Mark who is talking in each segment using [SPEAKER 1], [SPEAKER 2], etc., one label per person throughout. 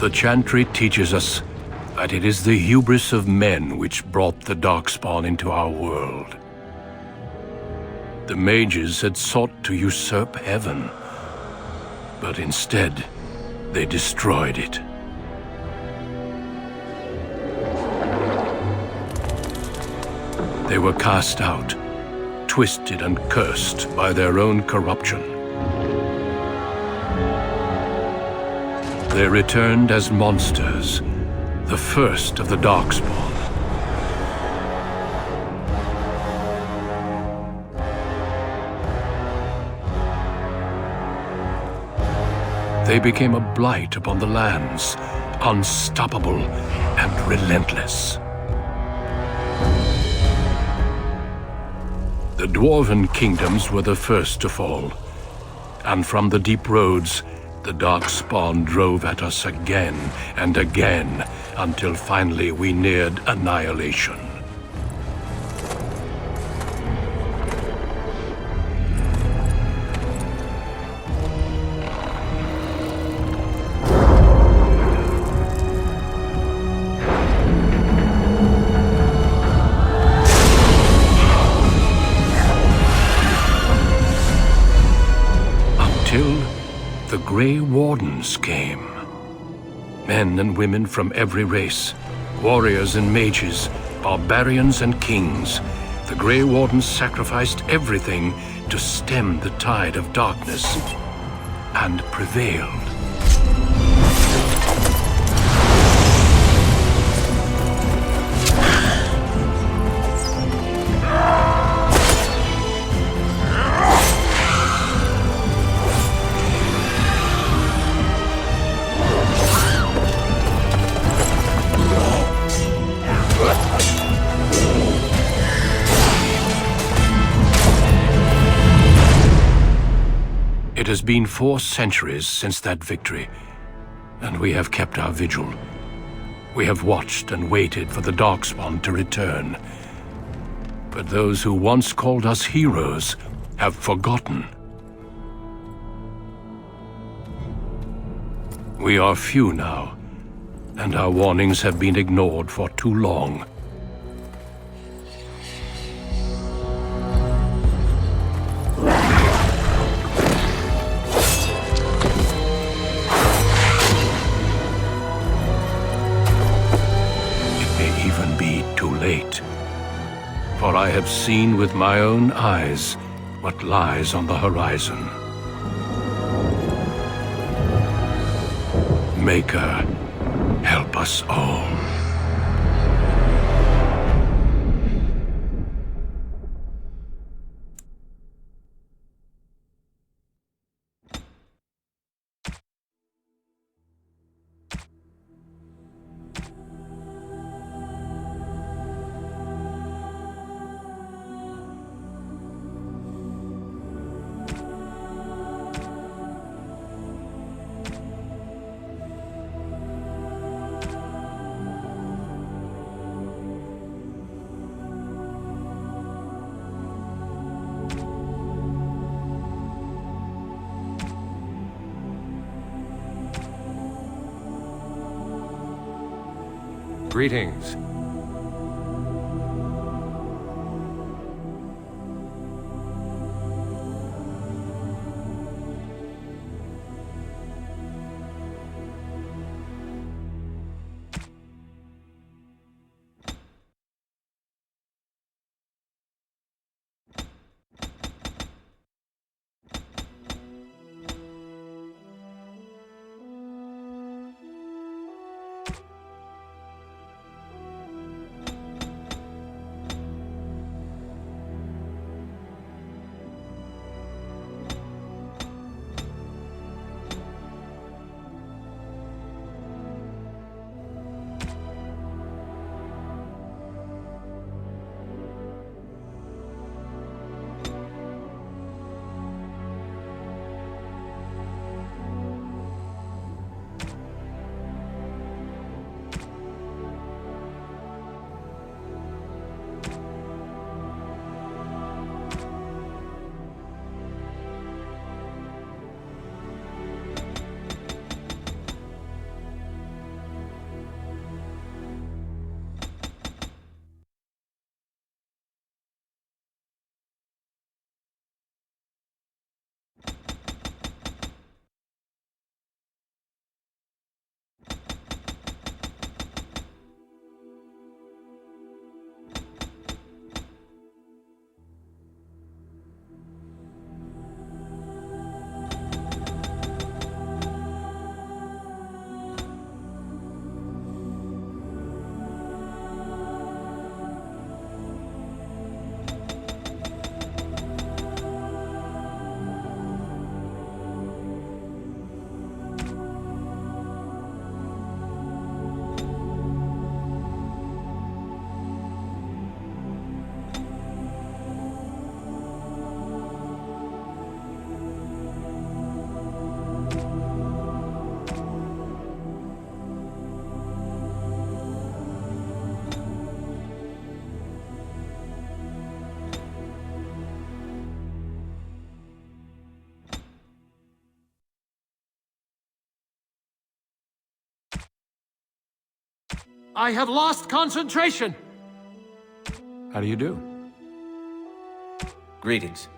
[SPEAKER 1] The Chantry teaches us that it is the hubris of men which brought the Darkspawn into our world. The mages had sought to usurp heaven, but instead, they destroyed it. They were cast out, twisted and cursed by their own corruption. They returned as monsters, the first of the Darkspawn. They became a blight upon the lands, unstoppable and relentless. The Dwarven kingdoms were the first to fall, and from the deep roads, the Darkspawn drove at us again and again, until finally we neared annihilation. The Grey Wardens came. Men and women from every race, warriors and mages, barbarians and kings. The Grey Wardens sacrificed everything to stem the tide of darkness, and prevailed. It has been 4 centuries since that victory, and we have kept our vigil. We have watched and waited for the Darkspawn to return. But those who once called us heroes have forgotten. We are few now, and our warnings have been ignored for too long. For I have seen with my own eyes what lies on the horizon. Maker, help us all.
[SPEAKER 2] Greetings.
[SPEAKER 1] I have lost concentration! How do you do?
[SPEAKER 2] Greetings.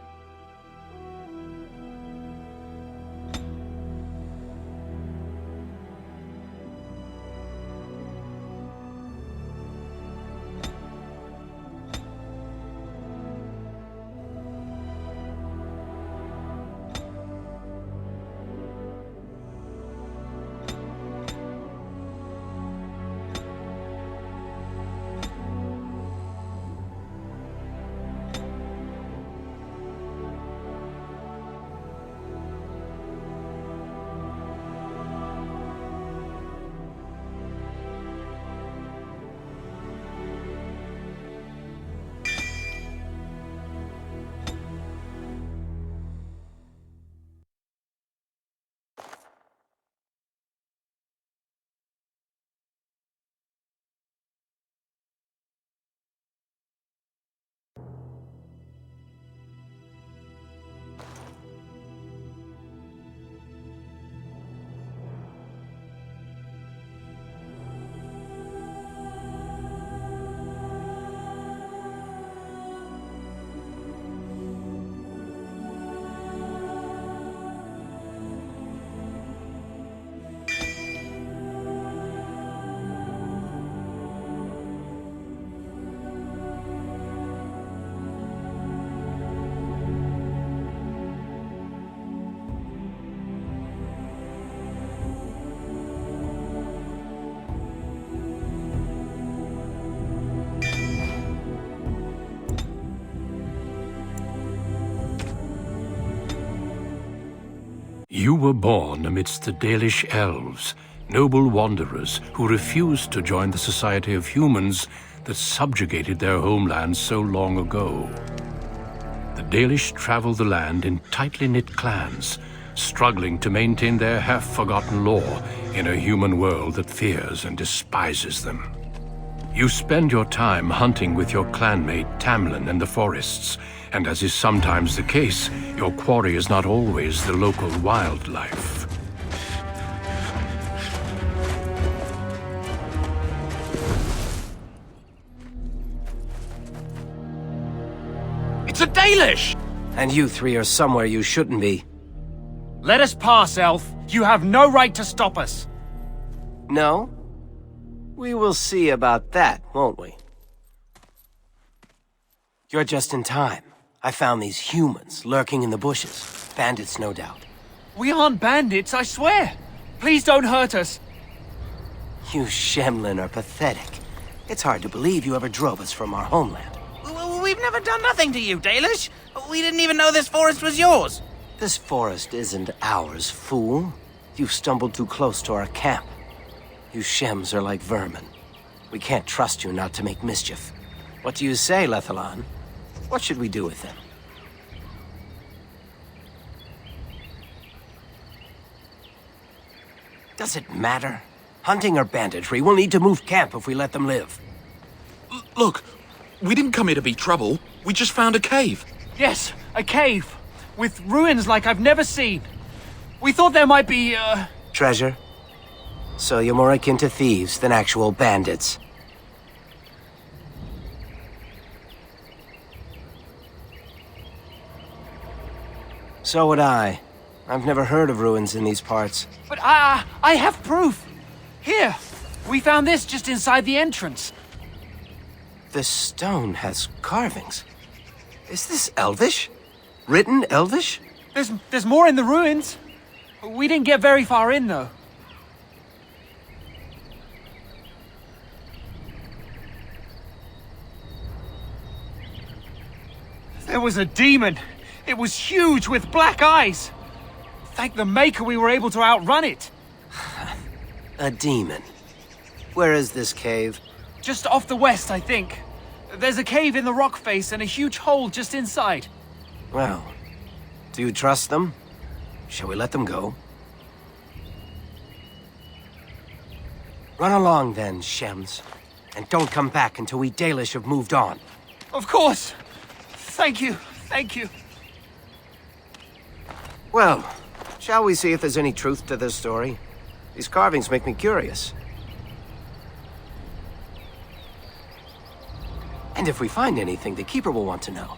[SPEAKER 1] You were born amidst the Dalish elves, noble wanderers who refused to join the society of humans that subjugated their homeland so long ago. The Dalish travel the land in tightly knit clans, struggling to maintain their half-forgotten lore in a human world that fears and despises them. You spend your time hunting with your clanmate Tamlin in the forests, and as is sometimes the case, your quarry is not always the local wildlife.
[SPEAKER 3] It's a Dalish!
[SPEAKER 2] And you three are somewhere you shouldn't be.
[SPEAKER 3] Let us pass, Elf. You have no right to stop us.
[SPEAKER 2] No? We will see about that, won't we? You're just in time. I found these humans lurking in the bushes. Bandits, no doubt.
[SPEAKER 3] We aren't bandits, I swear. Please don't hurt us.
[SPEAKER 2] You Shemlin are pathetic. It's hard to believe you ever drove us from our homeland.
[SPEAKER 4] We've never done nothing to you, Dalish. We didn't even know this forest was yours.
[SPEAKER 2] This forest isn't ours, fool. You've stumbled too close to our camp. You Shems are like vermin. We can't trust you not to make mischief. What do you say, Lethalon? What should we do with them? Does it matter? Hunting or banditry, we'll need to move camp if we let them live.
[SPEAKER 5] Look, we didn't come here to be trouble. We just found a cave.
[SPEAKER 3] Yes, a cave. With ruins like I've never seen. We thought there might be,
[SPEAKER 2] Treasure? So you're more akin to thieves than actual bandits. So would I. I've never heard of ruins in these parts.
[SPEAKER 3] But I have proof. Here, we found this just inside the entrance.
[SPEAKER 2] This stone has carvings. Is this Elvish? Written Elvish?
[SPEAKER 3] There's more in the ruins. We didn't get very far in, though. There was a demon. It was huge with black eyes. Thank the Maker we were able to outrun it.
[SPEAKER 2] A demon. Where is this cave?
[SPEAKER 3] Just off the west, I think. There's a cave in the rock face and a huge hole just inside.
[SPEAKER 2] Well, do you trust them? Shall we let them go? Run along then, Shems. And don't come back until we Dalish have moved on.
[SPEAKER 3] Of course. Thank you. Thank you.
[SPEAKER 2] Well, shall we see if there's any truth to this story? These carvings make me curious. And if we find anything, the Keeper will want to know.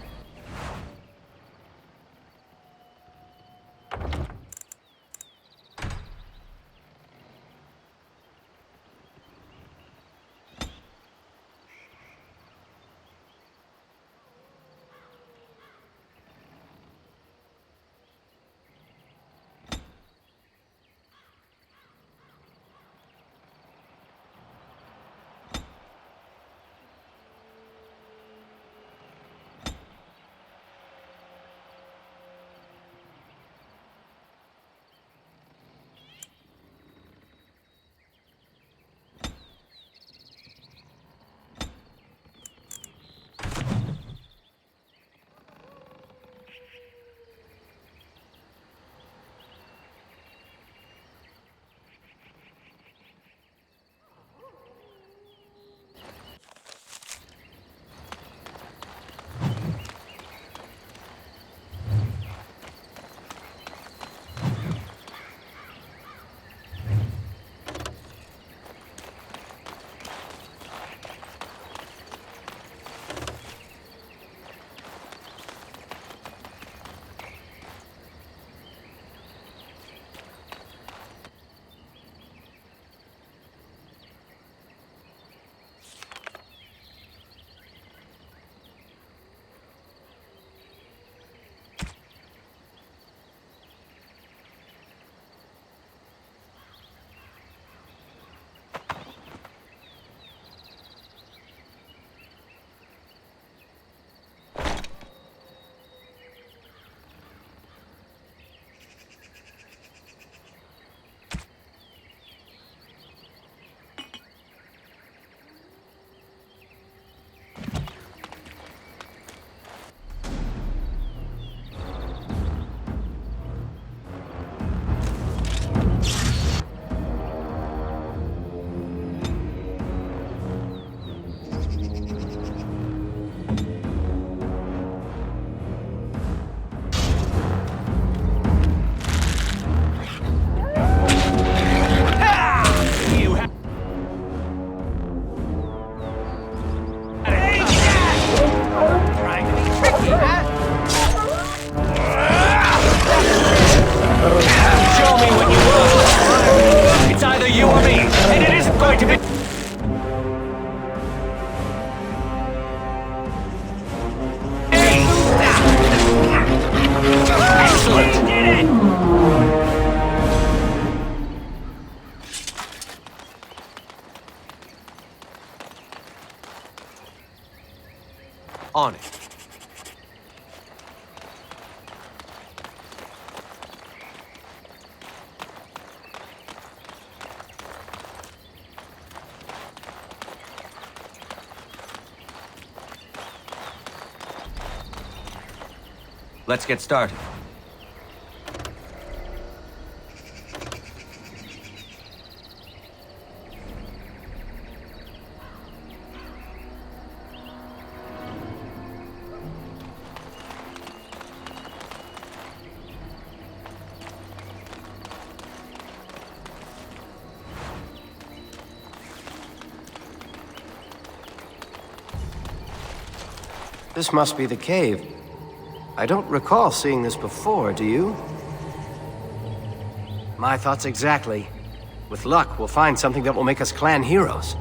[SPEAKER 6] On it. Let's get started.
[SPEAKER 2] This must be the cave. I don't recall seeing this before, do you? My thoughts exactly. With luck, we'll find something that will make us clan heroes.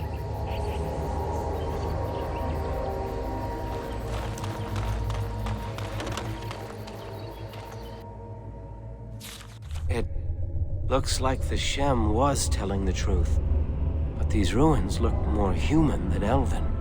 [SPEAKER 2] It looks like the Shem was telling the truth. But these ruins look more human than elven.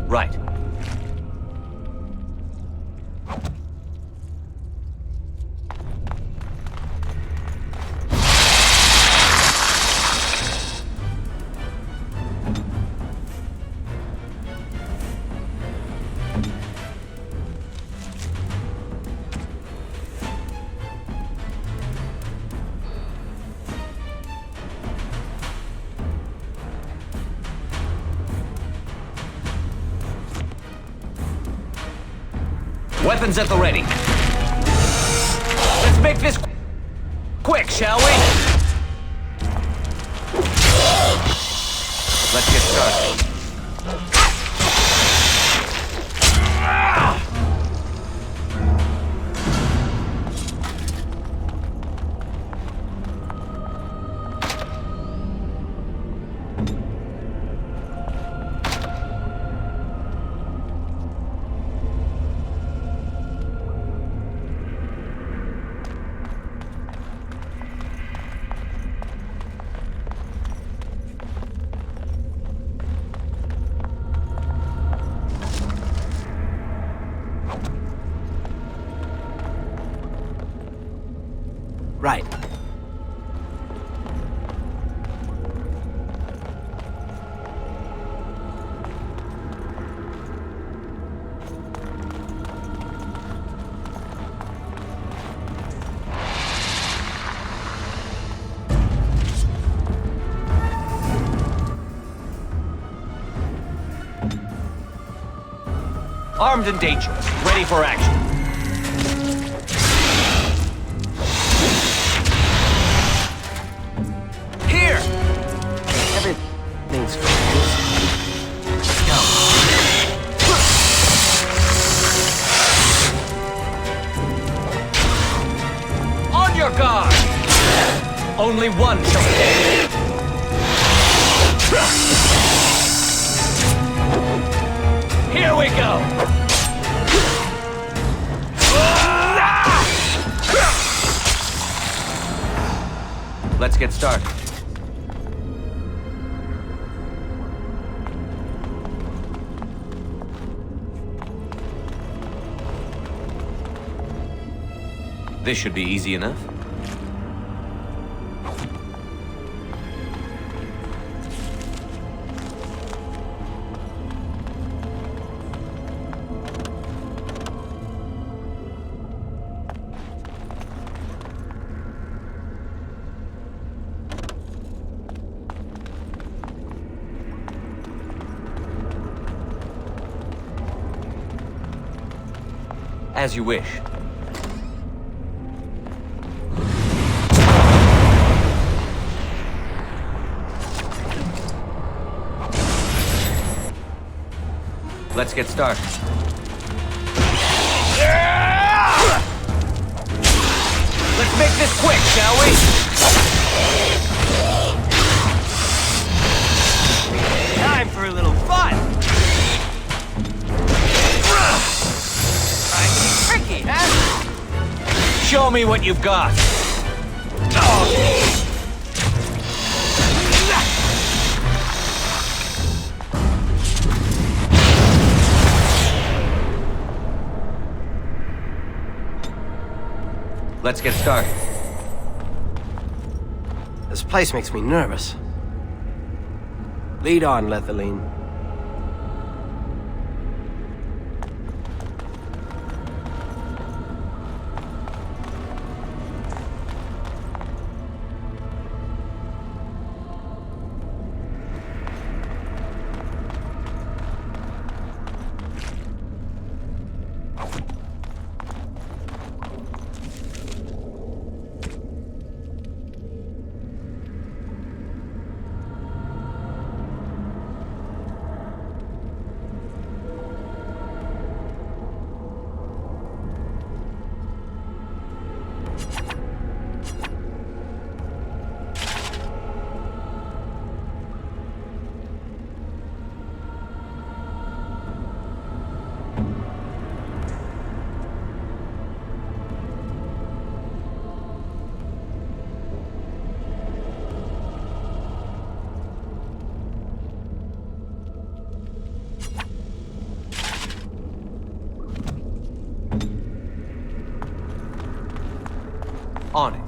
[SPEAKER 6] Right. Weapons at the ready. Let's make this quick, shall we? Let's get started.
[SPEAKER 2] Right.
[SPEAKER 6] Armed and dangerous, ready for action. Here!
[SPEAKER 2] Everything's focused. Let's go.
[SPEAKER 6] On your guard! Only one shall stand. Here we go! Let's get started. This should be easy enough. As you wish. Let's get started. Let's make this quick, shall we?
[SPEAKER 4] Time for a little fun. Trying to be tricky, huh?
[SPEAKER 6] Show me what you've got. Let's get started.
[SPEAKER 2] This place makes me nervous. Lead on, Lethaline.
[SPEAKER 6] On it.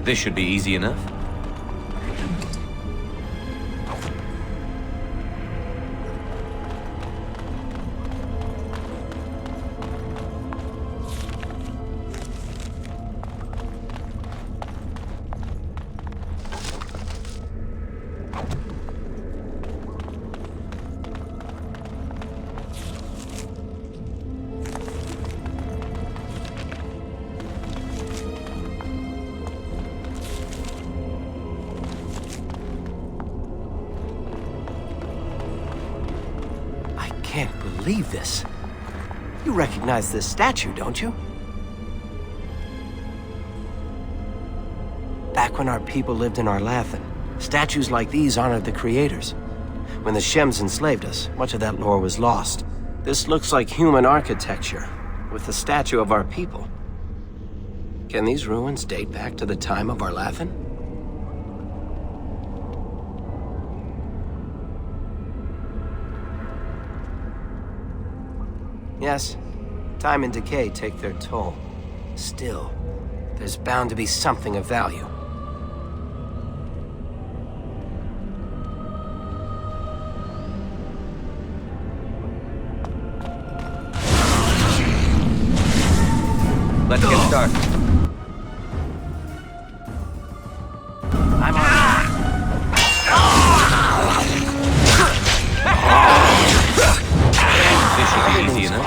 [SPEAKER 6] This should be easy enough.
[SPEAKER 2] I can't believe this. You recognize this statue, don't you? Back when our people lived in Arlathan, statues like these honored the creators. When the Shems enslaved us, much of that lore was lost. This looks like human architecture, with the statue of our people. Can these ruins date back to the time of Arlathan? Yes, time and decay take their toll. Still, there's bound to be something of value.
[SPEAKER 6] Let's get started. I'm on. This should be easy enough.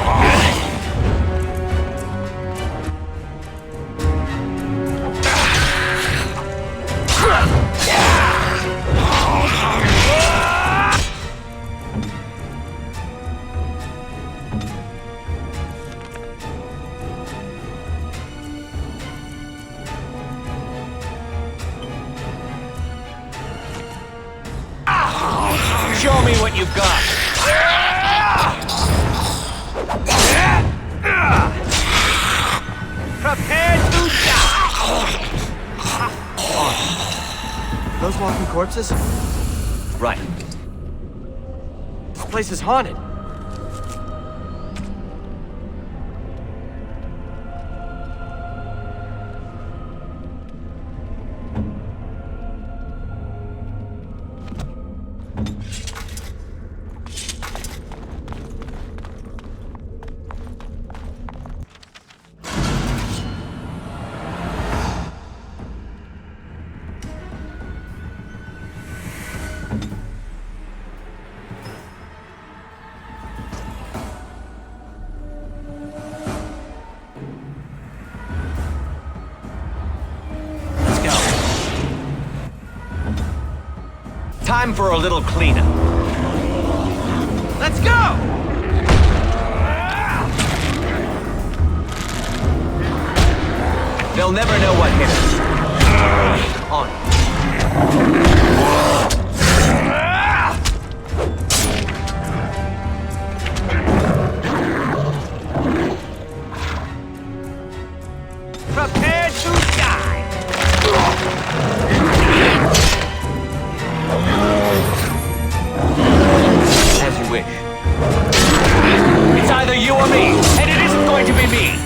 [SPEAKER 6] Show me what you've got.
[SPEAKER 2] Prepare to die! Those walking corpses?
[SPEAKER 6] Right.
[SPEAKER 2] This place is haunted.
[SPEAKER 6] Time for a little cleanup.
[SPEAKER 2] Let's go!
[SPEAKER 6] They'll never know what hit us. On.
[SPEAKER 2] Prepare to die!
[SPEAKER 6] As you wish. It's either you or me, and it isn't going to be me.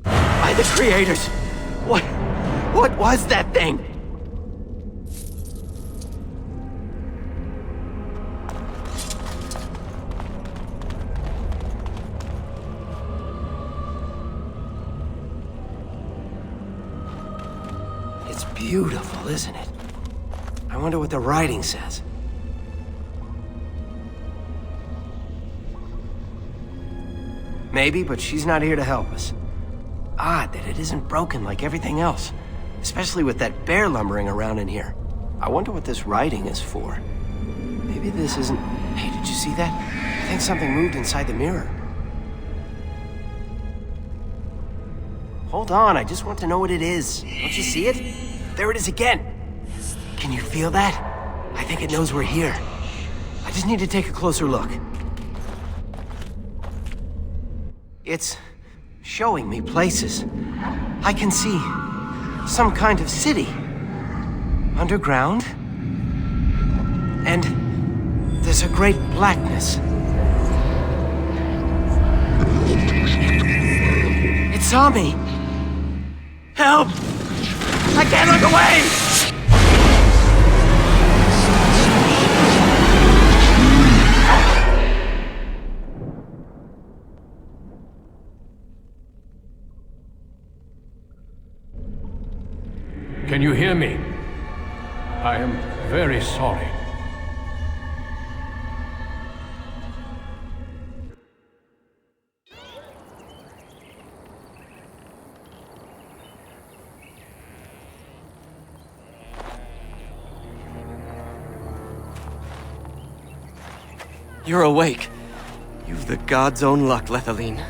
[SPEAKER 2] By the creators! What was that thing? It's beautiful, isn't it? I wonder what the writing says. Maybe, but she's not here to help us. odd that it isn't broken like everything else. Especially with that bear lumbering around in here. I wonder what this writing is for. Maybe this isn't... Hey, did you see that? I think something moved inside the mirror. Hold on, I just want to know what it is. Don't you see it? There it is again. Can you feel that? I think it knows we're here. I just need to take a closer look. It's showing me places. I can see some kind of city. Underground. And there's a great blackness. It saw me. Help! I can't look away!
[SPEAKER 1] Can you hear me? I am very sorry.
[SPEAKER 7] You're awake. You've the god's own luck, Lethaline.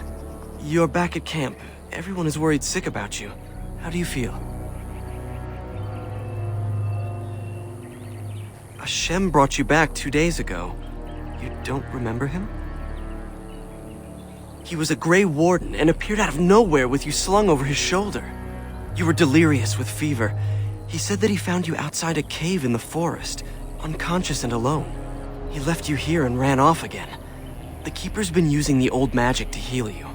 [SPEAKER 7] You're back at camp. Everyone is worried sick about you. How do you feel? Hashem brought you back 2 days ago. You don't remember him? He was a Grey Warden and appeared out of nowhere with you slung over his shoulder. You were delirious with fever. He said that he found you outside a cave in the forest, unconscious and alone. He left you here and ran off again. The Keeper's been using the old magic to heal you.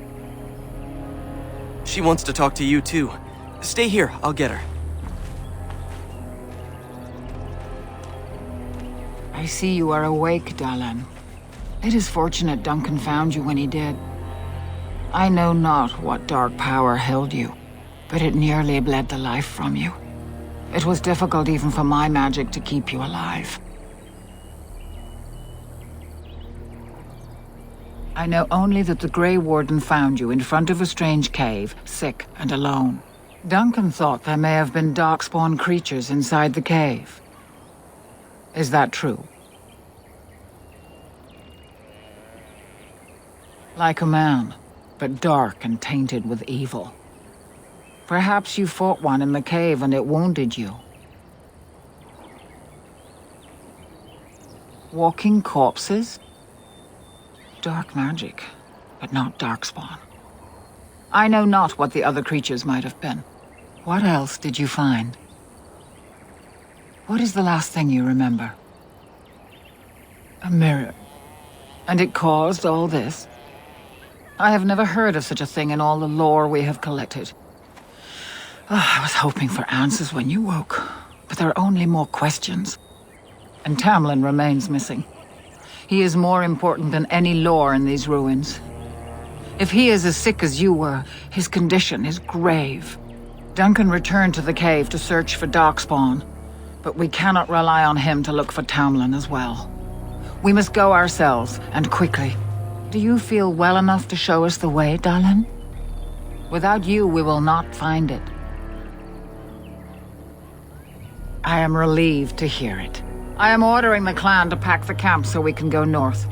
[SPEAKER 7] She wants to talk to you too. Stay here, I'll get her.
[SPEAKER 8] I see you are awake, Dalan. It is fortunate Duncan found you when he did. I know not what dark power held you, but it nearly bled the life from you. It was difficult even for my magic to keep you alive. I know only that the Grey Warden found you in front of a strange cave, sick and alone. Duncan thought there may have been darkspawn creatures inside the cave. Is that true? Like a man, but dark and tainted with evil. Perhaps you fought one in the cave and it wounded you. Walking corpses? Dark magic, but not darkspawn. I know not what the other creatures might have been. What else did you find? What is the last thing you remember? A mirror. And it caused all this? I have never heard of such a thing in all the lore we have collected. I was hoping for answers when you woke, but there are only more questions. And Tamlin remains missing. He is more important than any lore in these ruins. If he is as sick as you were, his condition is grave. Duncan returned to the cave to search for Darkspawn, but we cannot rely on him to look for Tamlin as well. We must go ourselves, and quickly. Do you feel well enough to show us the way, Dalan? Without you, we will not find it. I am relieved to hear it. I am ordering the clan to pack the camp so we can go north.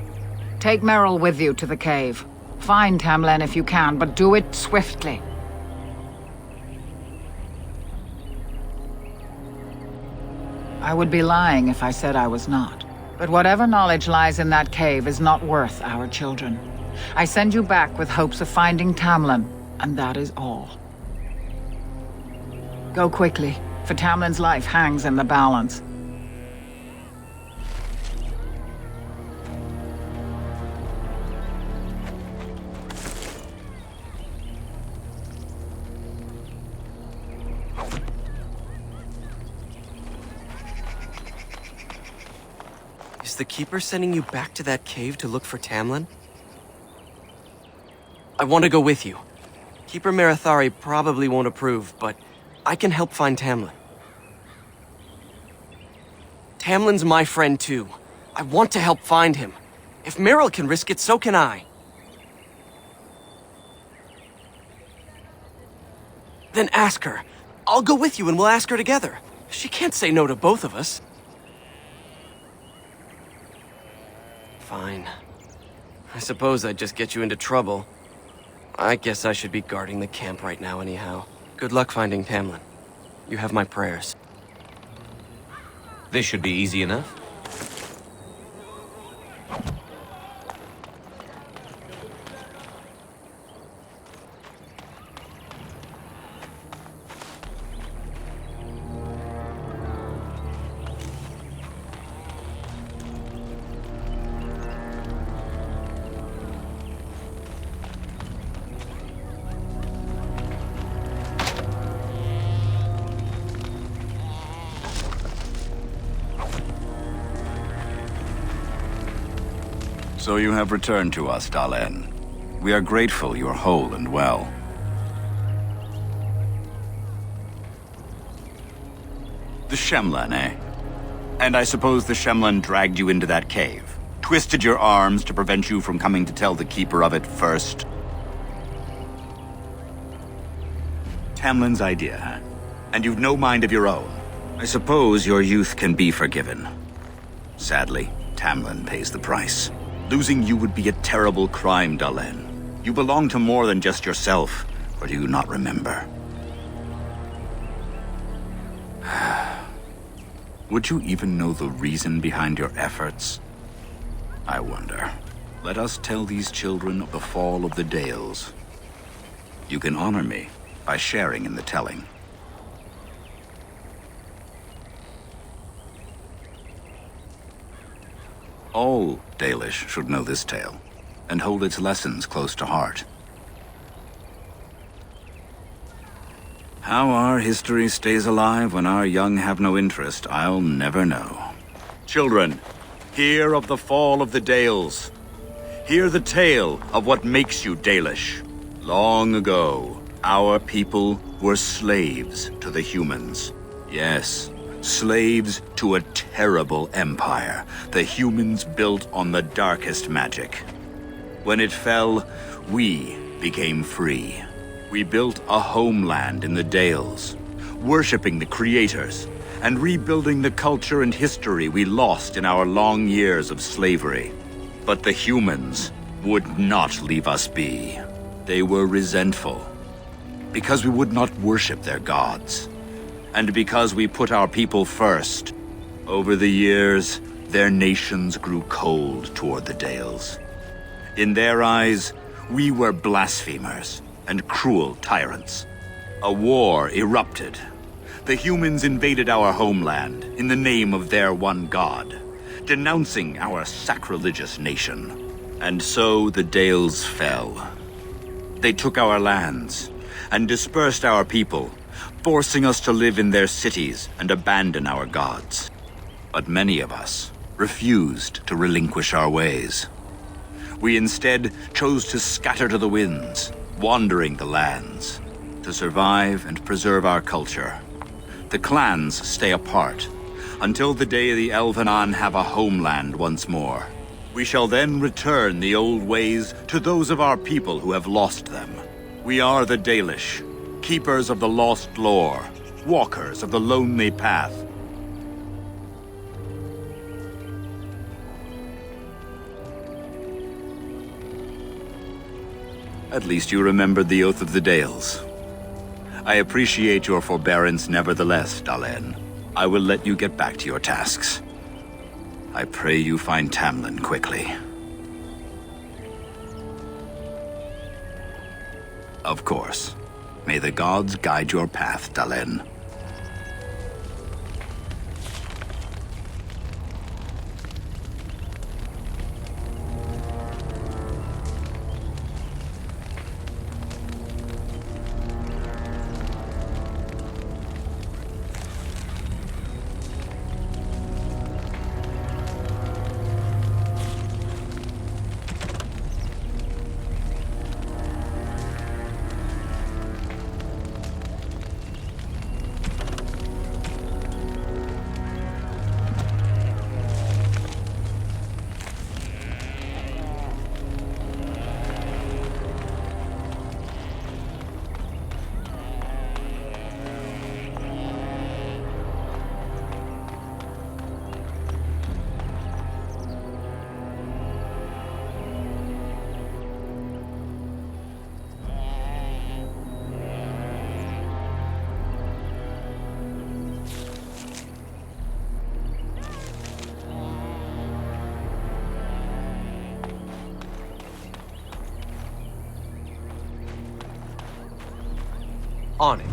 [SPEAKER 8] Take Merrill with you to the cave. Find Tamlin if you can, but do it swiftly. I would be lying if I said I was not. But whatever knowledge lies in that cave is not worth our children. I send you back with hopes of finding Tamlin, and that is all. Go quickly, for Tamlin's life hangs in the balance.
[SPEAKER 7] Is the Keeper sending you back to that cave to look for Tamlin? I want to go with you. Keeper Marathari probably won't approve, but I can help find Tamlin. Tamlin's my friend too. I want to help find him. If Merrill can risk it, so can I. Then ask her. I'll go with you and we'll ask her together. She can't say no to both of us. Fine. I suppose I'd just get you into trouble. I guess I should be guarding the camp right now anyhow. Good luck finding Tamlin. You have my prayers.
[SPEAKER 6] This should be easy enough.
[SPEAKER 9] So you have returned to us, Dalen. We are grateful you are whole and well. The Shemlan, eh? And I suppose the Shemlan dragged you into that cave, twisted your arms to prevent you from coming to tell the Keeper of it first. Tamlin's idea, huh? And you've no mind of your own. I suppose your youth can be forgiven. Sadly, Tamlin pays the price. Losing you would be a terrible crime, Dalen. You belong to more than just yourself, or do you not remember? Would you even know the reason behind your efforts? I wonder. Let us tell these children of the fall of the Dales. You can honor me by sharing in the telling. All Dalish should know this tale, and hold its lessons close to heart. How our history stays alive when our young have no interest, I'll never know. Children, hear of the fall of the Dales. Hear the tale of what makes you Dalish. Long ago, our people were slaves to the humans. Yes, slaves to a terrible empire the humans built on the darkest magic. When it fell, we became free. We built a homeland in the Dales, worshipping the creators, and rebuilding the culture and history we lost in our long years of slavery. But the humans would not leave us be. They were resentful, because we would not worship their gods. And because we put our people first, over the years, their nations grew cold toward the Dales. In their eyes, we were blasphemers and cruel tyrants. A war erupted. The humans invaded our homeland in the name of their one god, denouncing our sacrilegious nation. And so the Dales fell. They took our lands and dispersed our people, forcing us to live in their cities and abandon our gods. But many of us refused to relinquish our ways. We instead chose to scatter to the winds, wandering the lands. To survive and preserve our culture, the clans stay apart, until the day the Elvenan have a homeland once more. We shall then return the old ways to those of our people who have lost them. We are the Dalish, keepers of the lost lore, walkers of the lonely path. At least you remembered the Oath of the Dales. I appreciate your forbearance nevertheless, Dalen. I will let you get back to your tasks. I pray you find Tamlin quickly. Of course. May the gods guide your path, Dalen.
[SPEAKER 2] On it.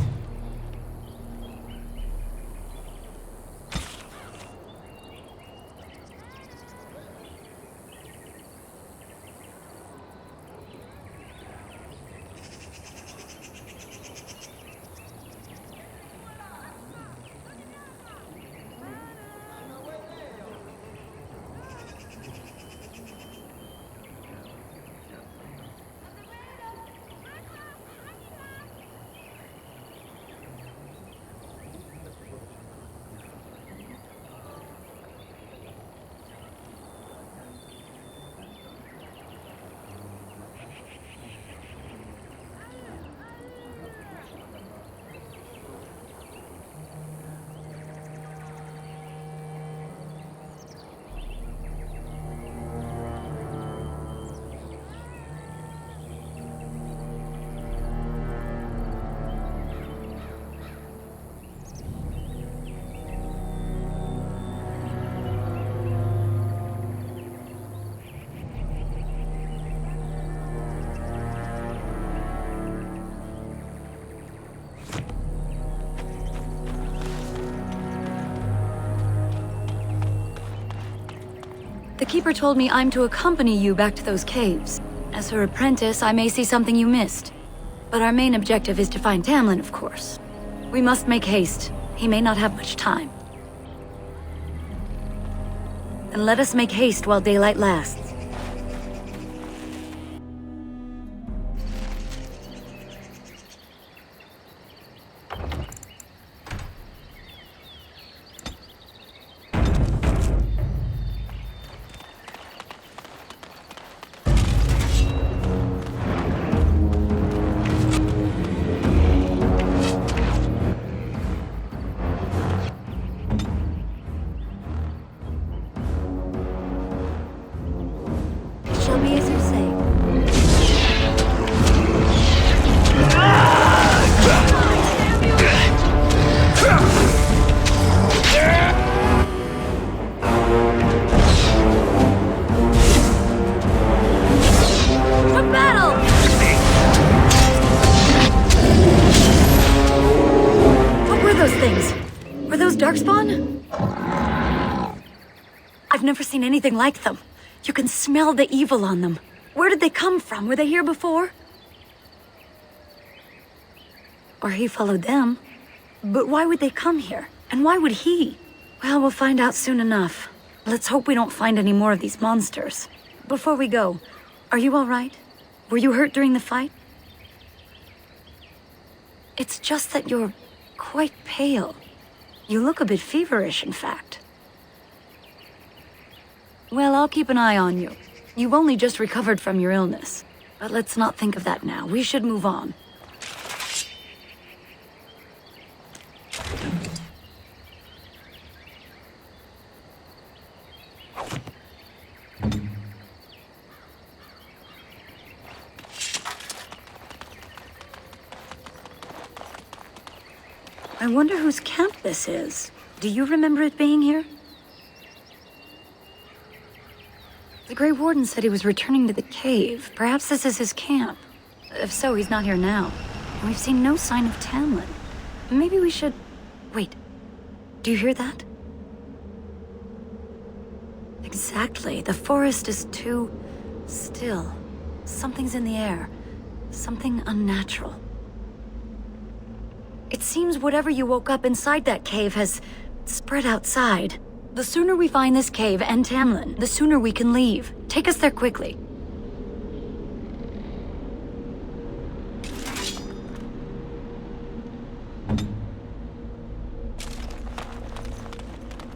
[SPEAKER 10] The Keeper told me I'm to accompany you back to those caves. As her apprentice, I may see something you missed. But our main objective is to find Tamlin, of course. We must make haste. He may not have much time. And let us make haste while daylight lasts. Shall be as you say. For battle! What were those things? Were those darkspawn? I've never seen anything like them. You can smell the evil on them. Where did they come from? Were they here before? Or he followed them. But why would they come here? And why would he? Well, we'll find out soon enough. Let's hope we don't find any more of these monsters. Before we go, are you all right? Were you hurt during the fight? It's just that you're quite pale. You look a bit feverish, in fact. Well, I'll keep an eye on you. You've only just recovered from your illness. But let's not think of that now. We should move on. I wonder whose camp this is. Do you remember it being here? The Grey Warden said he was returning to the cave. Perhaps this is his camp. If so, he's not here now. And we've seen no sign of Tamlin. Maybe we should... Wait. Do you hear that? Exactly. The forest is too... still. Something's in the air. Something unnatural. It seems whatever you woke up inside that cave has spread outside. The sooner we find this cave and Tamlin, the sooner we can leave. Take us there quickly.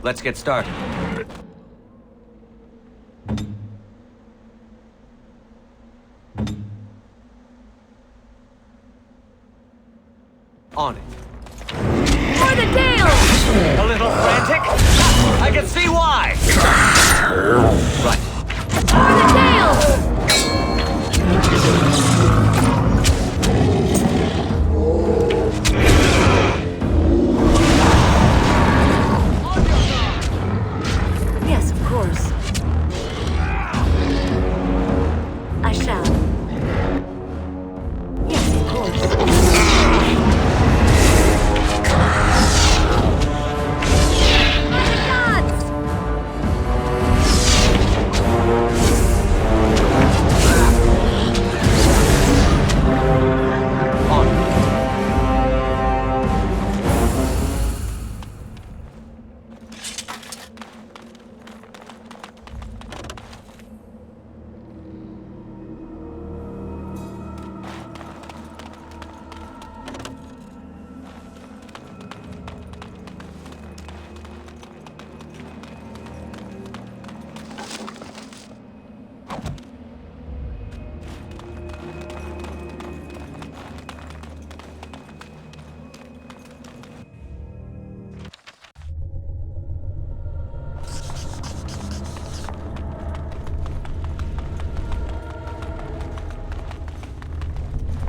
[SPEAKER 6] Let's get started.
[SPEAKER 2] On it.
[SPEAKER 10] For the Dale!
[SPEAKER 6] A little frantic? I can see why! Right.
[SPEAKER 10] For the Dale! Yes, of course. I shall. Yes, of course.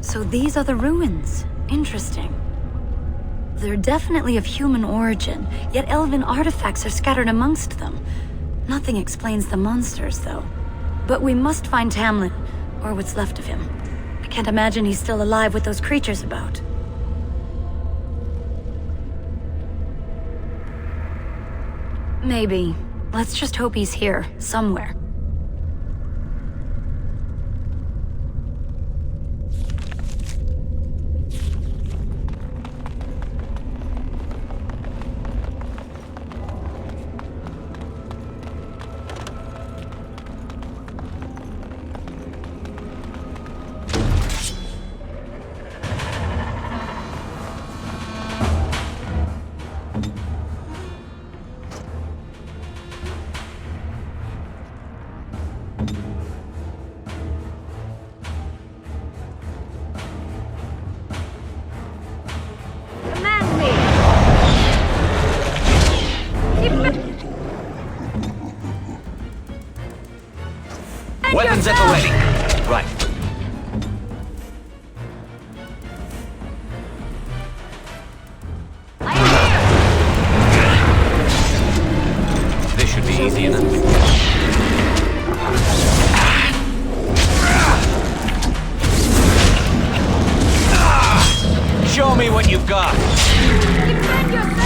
[SPEAKER 10] So these are the ruins. Interesting. They're definitely of human origin, yet elven artifacts are scattered amongst them. Nothing explains the monsters, though. But we must find Tamlin, or what's left of him. I can't imagine he's still alive with those creatures about. Maybe. Let's just hope he's here, somewhere.
[SPEAKER 6] Weapons at the ready. Right. This should be easy enough. Show me what you've got.
[SPEAKER 10] Defend yourself!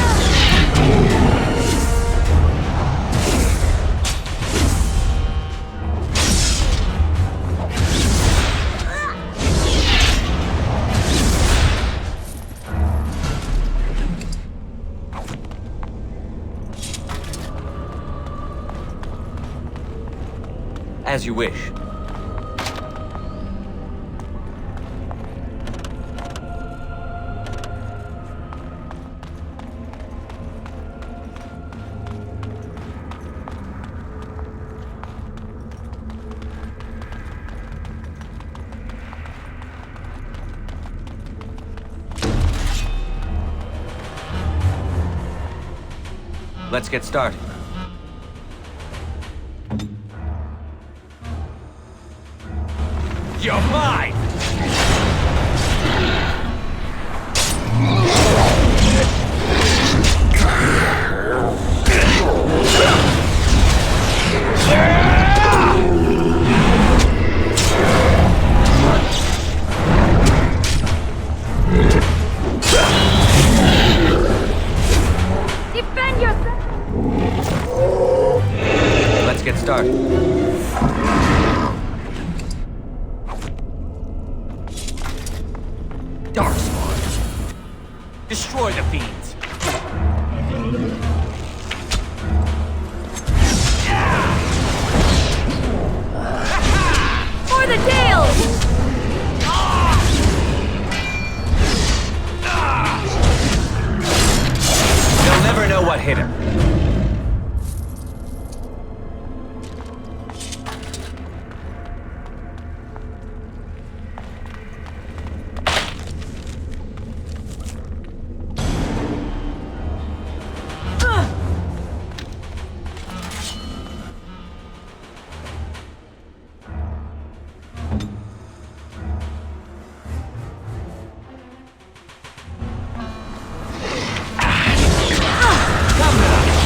[SPEAKER 6] As you wish. Let's get started. You're mine!
[SPEAKER 10] Defend yourself!
[SPEAKER 6] Let's get started. Darkspawn. Destroy the fiends.
[SPEAKER 10] For the Dales!
[SPEAKER 6] They'll never know what hit him.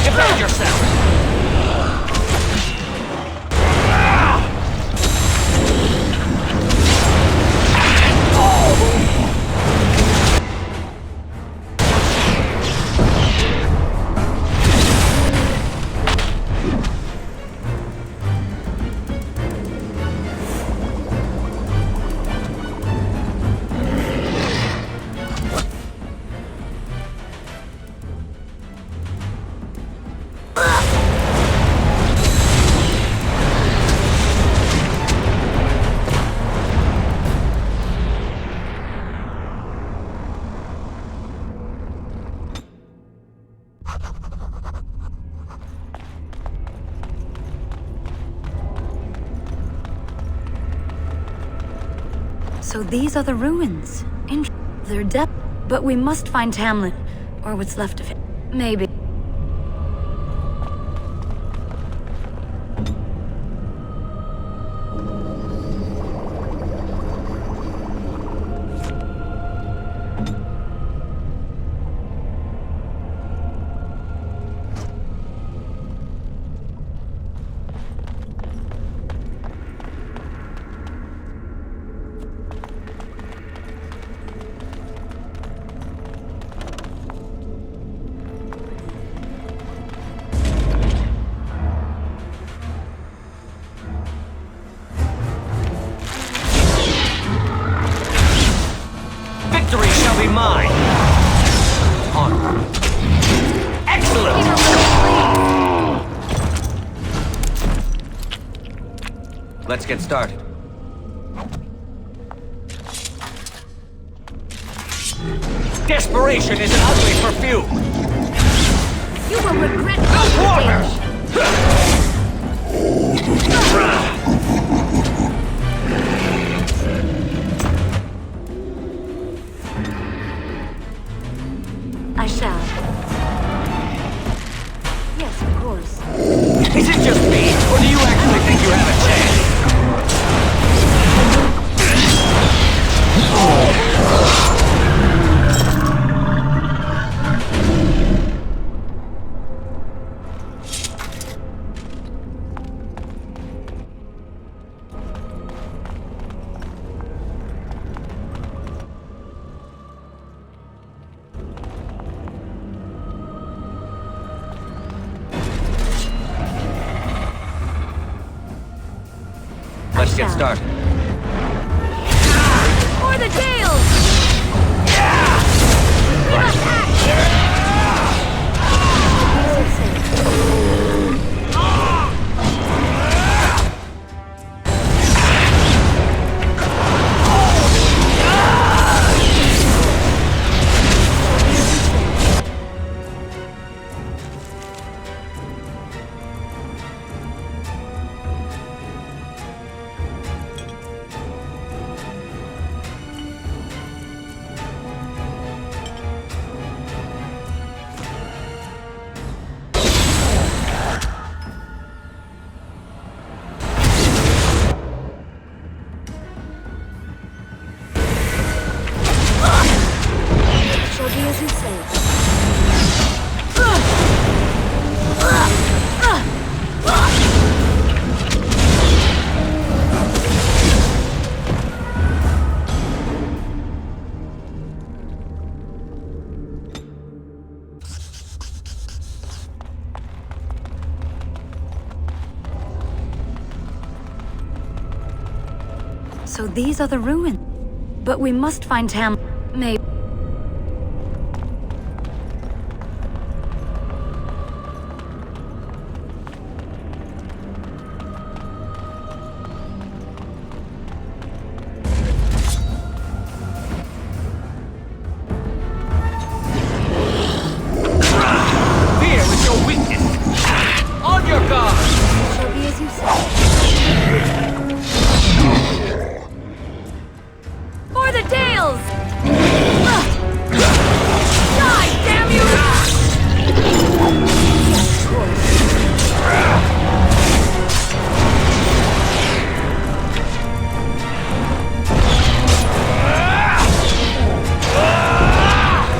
[SPEAKER 6] Defend yourself!
[SPEAKER 10] So these are the ruins. They're dead, but we must find Tamlin, or what's left of him. Maybe.
[SPEAKER 6] will be mine. Onward. Excellent! Let's get started. Desperation is an ugly perfume.
[SPEAKER 10] You will regret
[SPEAKER 6] No quarter!
[SPEAKER 10] I shall. Yes, of course.
[SPEAKER 6] Is it just me, or do you actually think you have a chance? Let's get started.
[SPEAKER 10] For the tails! Shall be as you say. So these are the ruins. But we must find Tam. Maybe.
[SPEAKER 6] Fear is your weakness. On your guard.
[SPEAKER 10] Shall be as you say. For the tails! Die, damn you! Yes, of course.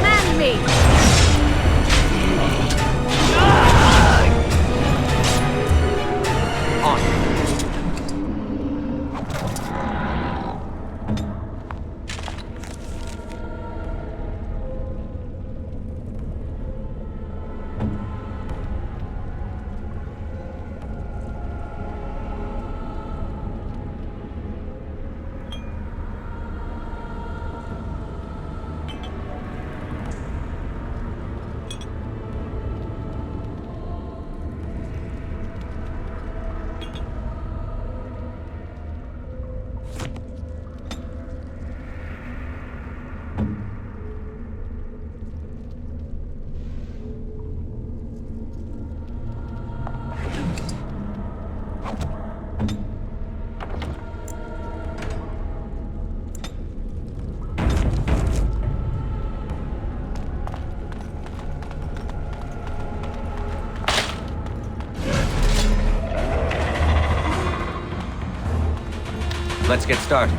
[SPEAKER 10] Land me!
[SPEAKER 6] On. Let's get started.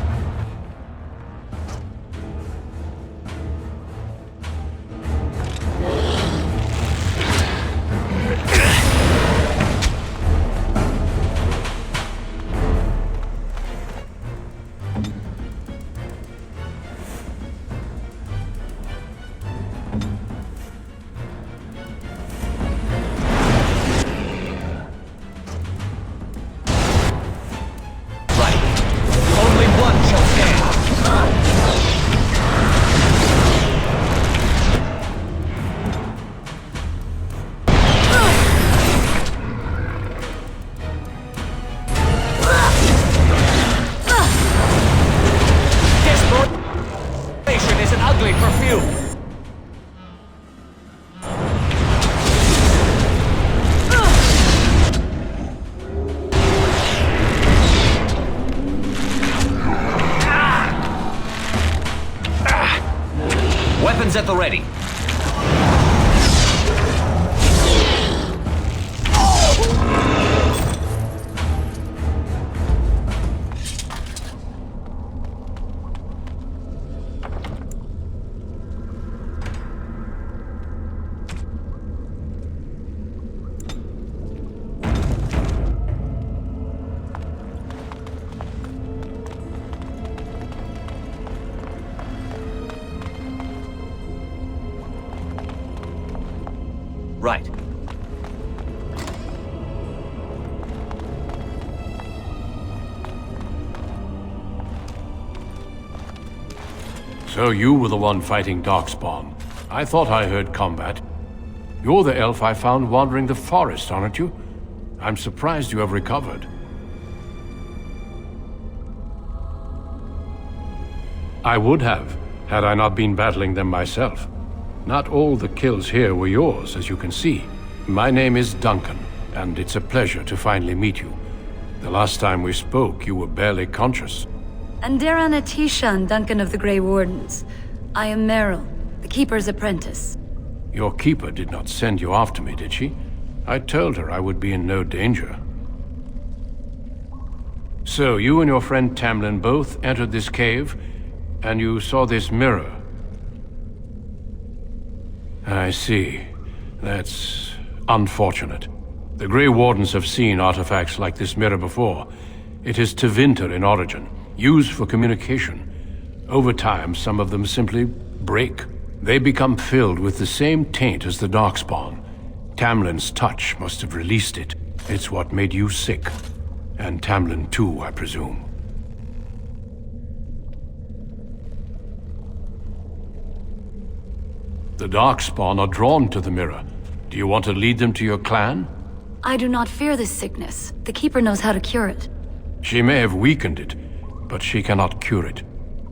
[SPEAKER 6] Right. Only one shall ugly perfume. Weapons at the ready. Right.
[SPEAKER 1] So you were the one fighting Darkspawn. I thought I heard combat. You're the elf I found wandering the forest, aren't you? I'm surprised you have recovered. I would have, had I not been battling them myself. Not all the kills here were yours, as you can see. My name is Duncan, and it's a pleasure to finally meet you. The last time we spoke, you were barely conscious.
[SPEAKER 10] Andarana Tishan, Duncan of the Grey Wardens. I am Meryl, the Keeper's apprentice.
[SPEAKER 1] Your keeper did not send you after me, did she? I told her I would be in no danger. So, you and your friend Tamlin both entered this cave, and you saw this mirror. I see. That's unfortunate. The Grey Wardens have seen artifacts like this mirror before. It is Tevinter in origin, used for communication. Over time, some of them simply break. They become filled with the same taint as the Darkspawn. Tamlin's touch must have released it. It's what made you sick. And Tamlin too, I presume. The Darkspawn are drawn to the mirror. Do you want to lead them to your clan?
[SPEAKER 10] I do not fear this sickness. The Keeper knows how to cure it.
[SPEAKER 1] She may have weakened it, but she cannot cure it.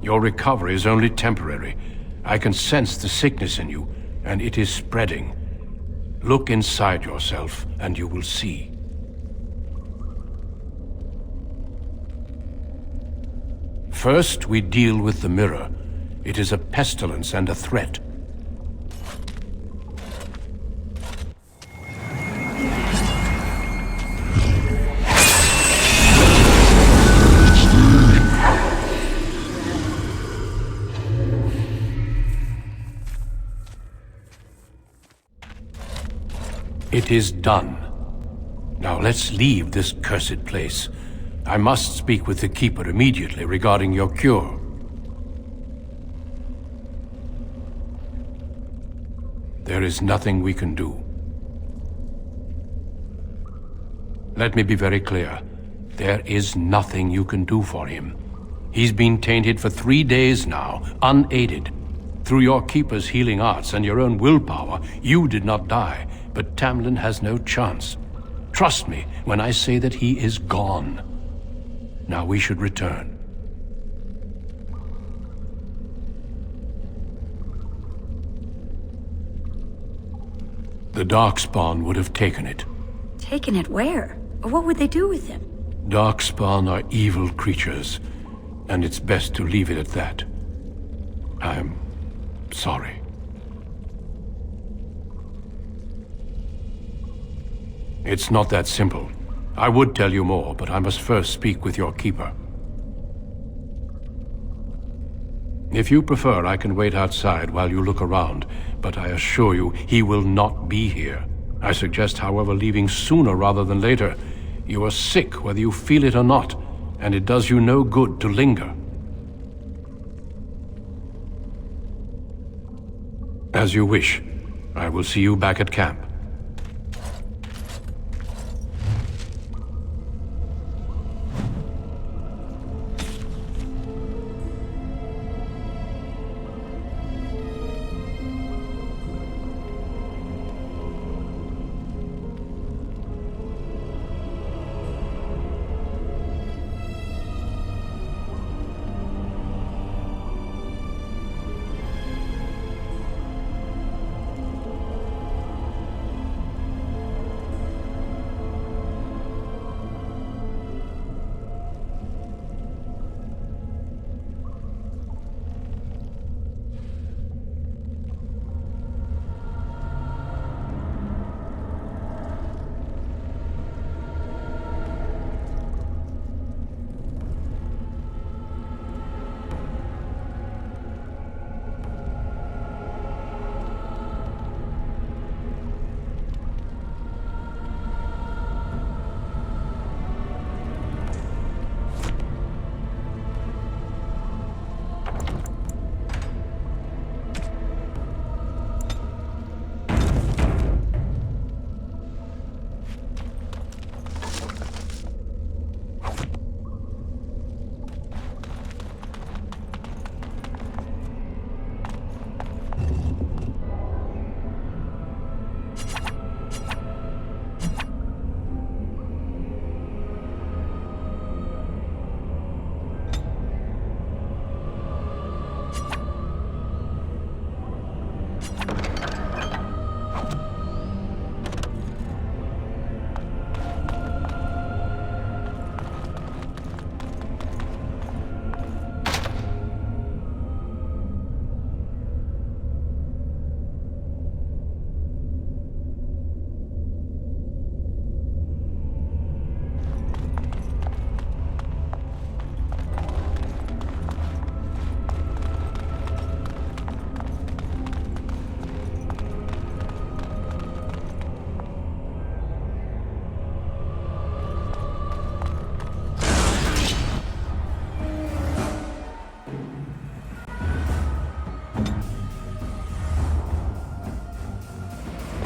[SPEAKER 1] Your recovery is only temporary. I can sense the sickness in you, and it is spreading. Look inside yourself, and you will see. First, we deal with the mirror. It is a pestilence and a threat. It is done. Now let's leave this cursed place. I must speak with the Keeper immediately regarding your cure. There is nothing we can do. Let me be very clear. There is nothing you can do for him. He's been tainted for 3 days now, unaided. Through your Keeper's healing arts and your own willpower, you did not die, but Tamlin has no chance. Trust me when I say that he is gone. Now we should return. The Darkspawn would have taken it.
[SPEAKER 10] Taken it where? Or what would they do with him?
[SPEAKER 1] Darkspawn are evil creatures, and it's best to leave it at that. I'm sorry. It's not that simple. I would tell you more, but I must first speak with your Keeper. If you prefer, I can wait outside while you look around, but I assure you, he will not be here. I suggest, however, leaving sooner rather than later. You are sick, whether you feel it or not, and it does you no good to linger. As you wish. I will see you back at camp.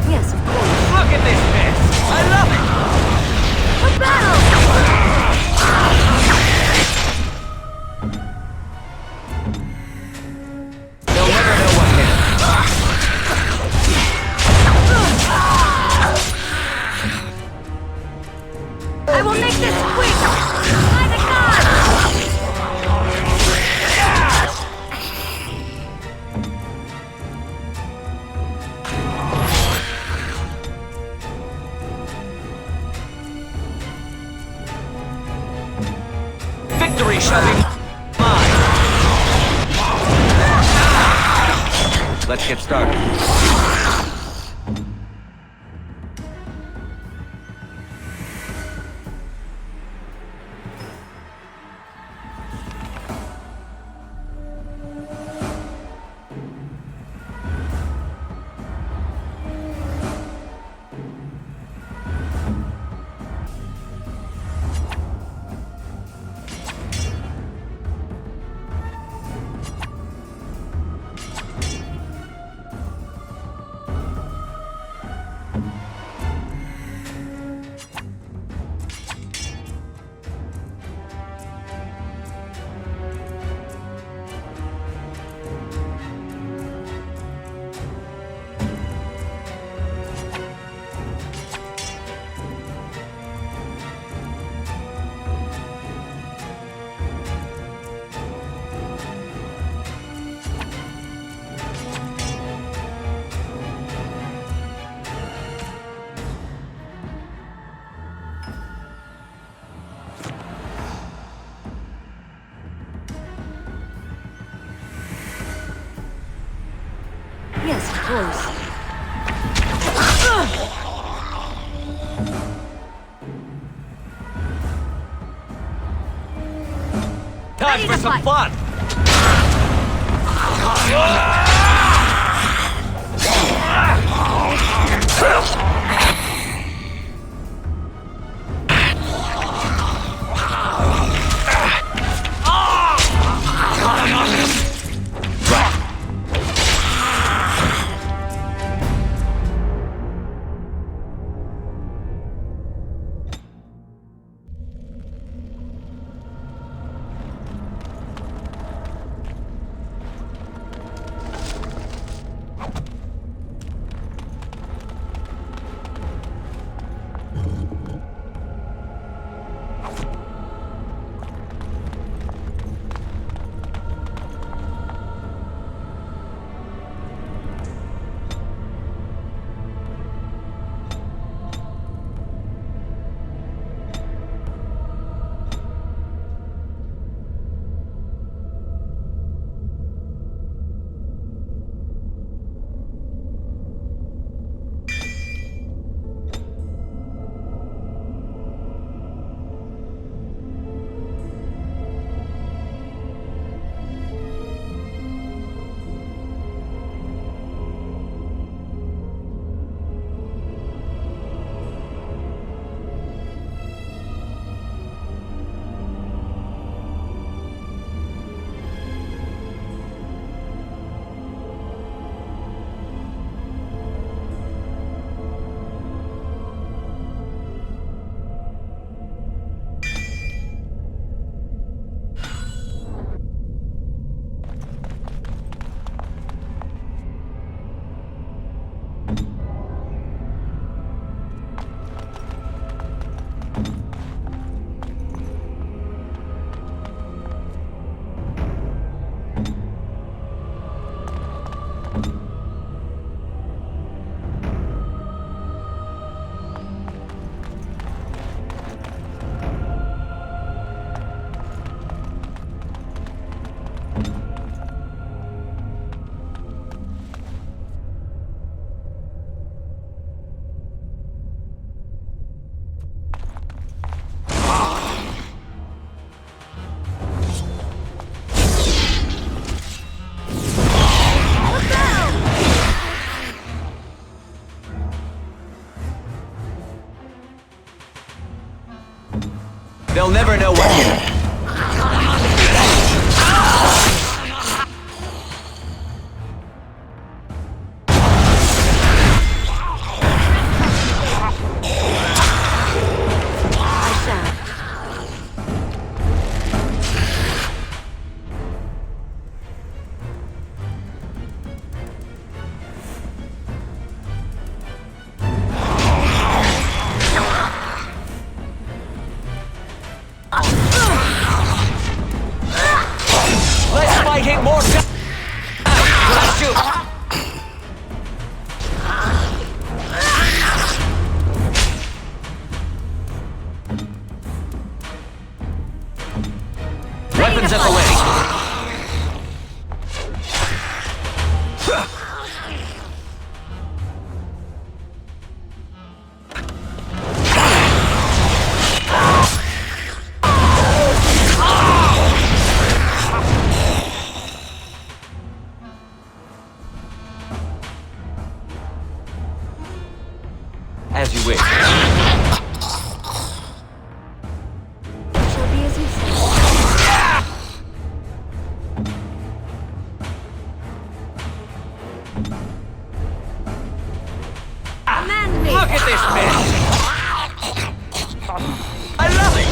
[SPEAKER 10] Yes, of course.
[SPEAKER 6] Look at this mess! I love it!
[SPEAKER 10] For battle!
[SPEAKER 6] They'll never know what hit 'em.
[SPEAKER 10] I will make this quick! By the gods!
[SPEAKER 6] Victory shall be mine! Let's get started.
[SPEAKER 10] Yes, of course.
[SPEAKER 6] Time for some fun! They'll never know what hit 'em. As you wish.
[SPEAKER 10] Shall be as you say. Command me!
[SPEAKER 6] Look at this mess! I love it!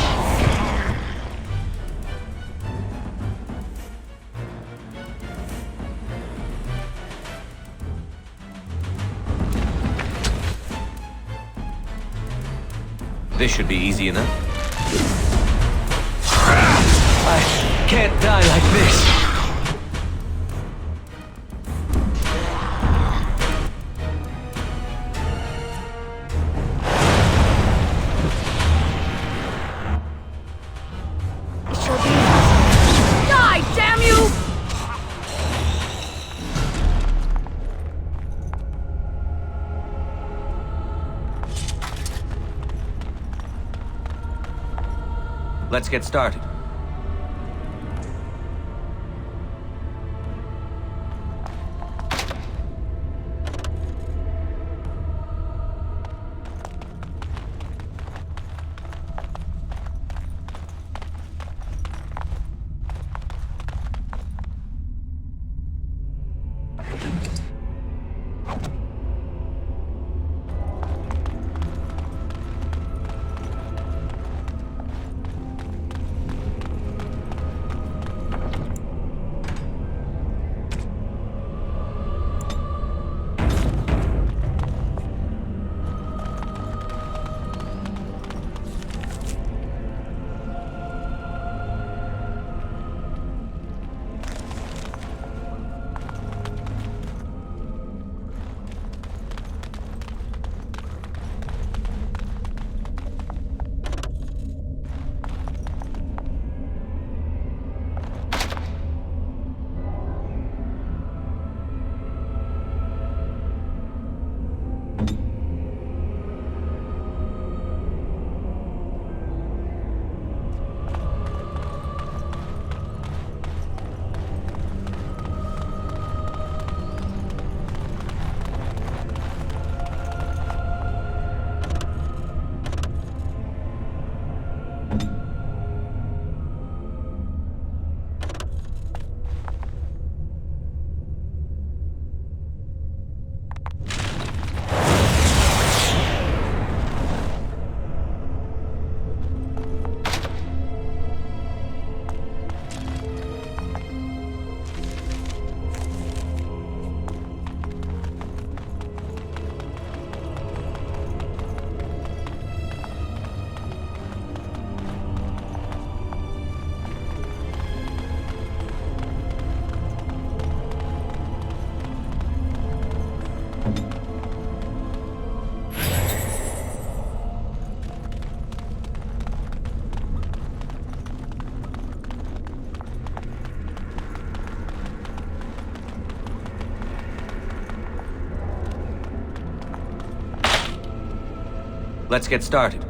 [SPEAKER 6] This should be easy enough. I can't die like this.
[SPEAKER 10] Shall be as you say. Die, damn you!
[SPEAKER 6] Let's get started. Let's get started.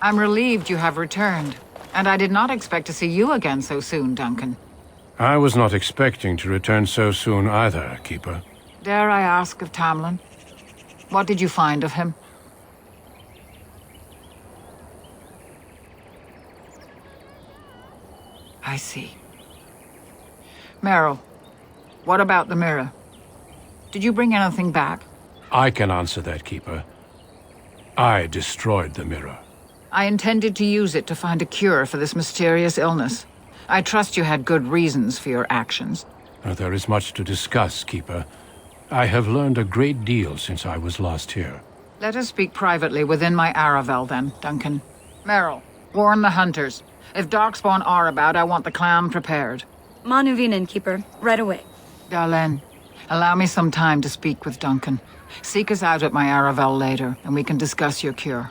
[SPEAKER 8] I'm relieved you have returned. And I did not expect to see you again so soon, Duncan.
[SPEAKER 1] I was not expecting to return so soon either, Keeper.
[SPEAKER 8] Dare I ask of Tamlin? What did you find of him? I see. Meryl, what about the mirror? Did you bring anything back?
[SPEAKER 1] I can answer that, Keeper. I destroyed the mirror.
[SPEAKER 8] I intended to use it to find a cure for this mysterious illness. I trust you had good reasons for your actions.
[SPEAKER 1] There is much to discuss, Keeper. I have learned a great deal since I was last here.
[SPEAKER 8] Let us speak privately within my Aravel, then, Duncan. Meryl, warn the hunters. If Darkspawn are about, I want the clan prepared.
[SPEAKER 10] Manuvinen, Keeper. Right away.
[SPEAKER 8] Dalen, allow me some time to speak with Duncan. Seek us out at my Aravel later, and we can discuss your cure.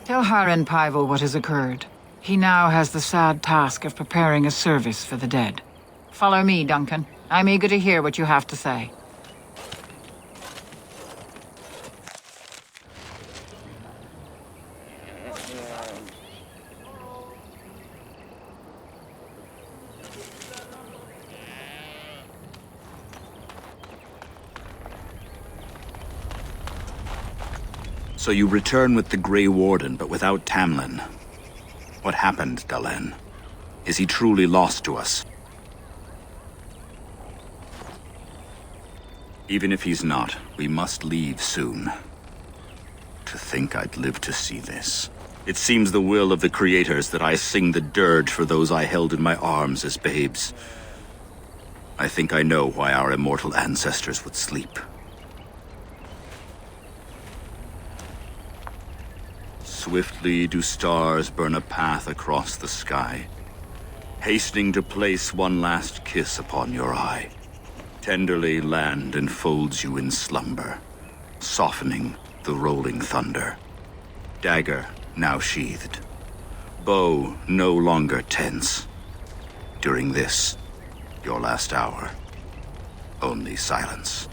[SPEAKER 8] Tell Haren Pyvel what has occurred. He now has the sad task of preparing a service for the dead. Follow me, Duncan. I'm eager to hear what you have to say.
[SPEAKER 9] So you return with the Grey Warden, but without Tamlin. What happened, Dalen? Is he truly lost to us? Even if he's not, we must leave soon. To think I'd live to see this. It seems the will of the creators that I sing the dirge for those I held in my arms as babes. I think I know why our immortal ancestors would sleep. Swiftly do stars burn a path across the sky, hastening to place one last kiss upon your eye. Tenderly land enfolds you in slumber, softening the rolling thunder. Dagger now sheathed, bow no longer tense. During this, your last hour, only silence.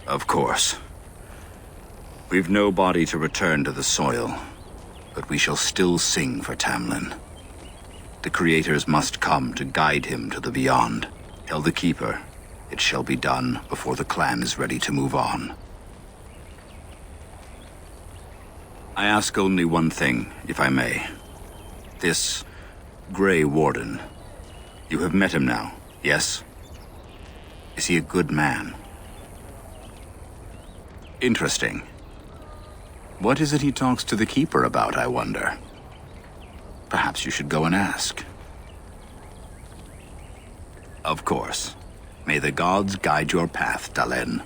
[SPEAKER 9] Of course. We've no body to return to the soil, but we shall still sing for Tamlin. The creators must come to guide him to the beyond. Tell the Keeper, it shall be done before the clan is ready to move on. I ask only one thing, if I may. This Grey Warden, you have met him now, yes? Is he a good man? Interesting. What is it he talks to the Keeper about, I wonder? Perhaps you should go and ask. Of course. May the gods guide your path, Dalen.